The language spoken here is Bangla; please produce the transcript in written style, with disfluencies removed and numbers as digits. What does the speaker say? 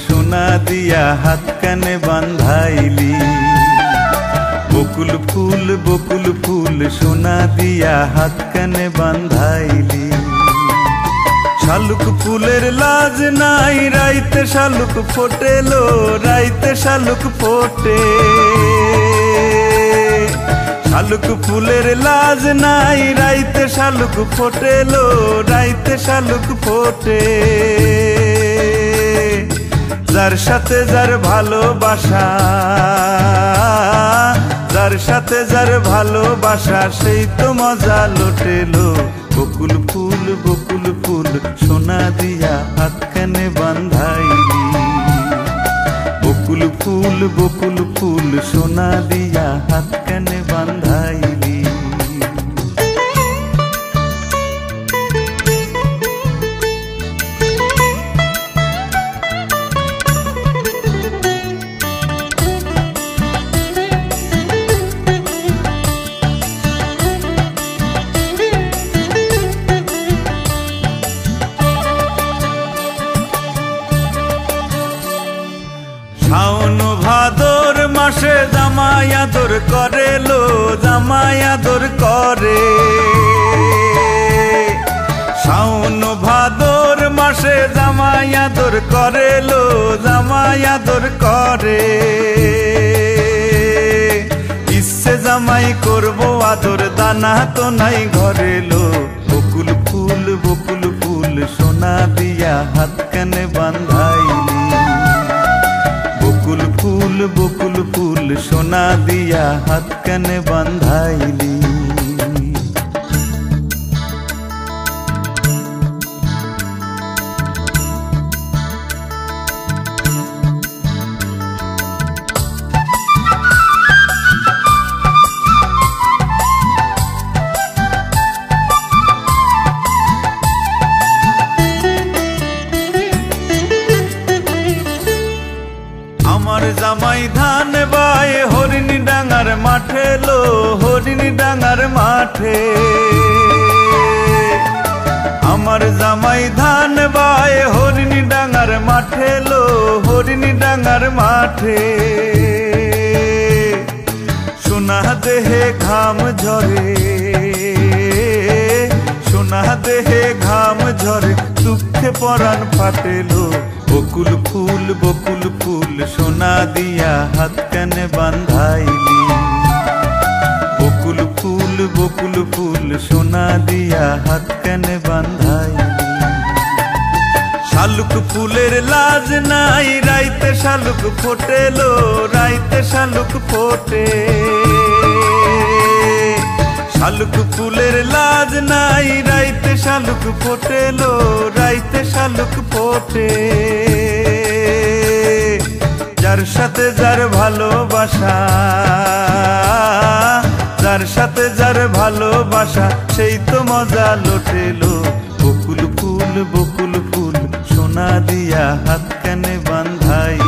সোনা দিয়া হাত কানে বান্ধাইলি। বকুল ফুল সোনা দিয়া হাত কানে বান্ধাইলি। শালুক ফুলের লাজ নাই রাইতে শালুক ফোটেলো, রাইতে শালুক ফোটে। শালুক ফুলের লাজ নাই রাইতে শালুক ফোটেলো, রাইতে শালুক ফোটে। যার সাথে যার ভালোবাসা, যার সাথে যার ভালোবাসা সেই তো মজা লুটেলো। বকুল ফুল সোনা দিয়া হাত কানে বান্ধাইলি। বকুল ফুল সোনা দিয়া হাত কানে বান্ধাইলি। শাওন ভাদর মাসে জামাই আদর করে লো, জামাই আদর করে। শাওন ভাদর মাসে জামাই আদর করে লো, জামাই আদর করে। ইচ্ছে জামাই করবো আদর, দানা তো নাই ঘরে লো। বকুল ফুল সোনা দিয়া হাত কানে বান্ধাইলি। বকুল ফুল সোনা দিয়া হাত কানে বান্ধাইলি। আমার জামাই ধান বায় হরিণী ডাঙার মাঠে লো, হরিণী ডাঙার মাঠে। আমার জামাই ধান বায় হরিণী ডাঙার মাঠে লো, হরিণী ডাঙার মাঠে। সোনা দেহে ঘাম ঝরে, সোনা দেহে ঘাম ঝরে, দুঃখে পরাণ ফাটেলো। বকুল ফুল সোনা দিয়া হাত কানে বান্ধাইলি। বকুল ফুল সোনা দিয়া হাত কানে বান্ধাইলি। শালুক ফুলের লাজ নাই রাইতে শালুক ফোটেলো, রাইতে শালুক ফোটে। শালুক ফুলের লাজ নাই রাইতে শালুক ফোটেলো, রাইতে শালুক ফোটে। যার সাথে যার ভালোবাসা, যার সাথে যার ভালোবাসা সেই তো মজা লুটেলো। বকুল ফুল সোনা দিয়া হাত কানে বান্ধাই।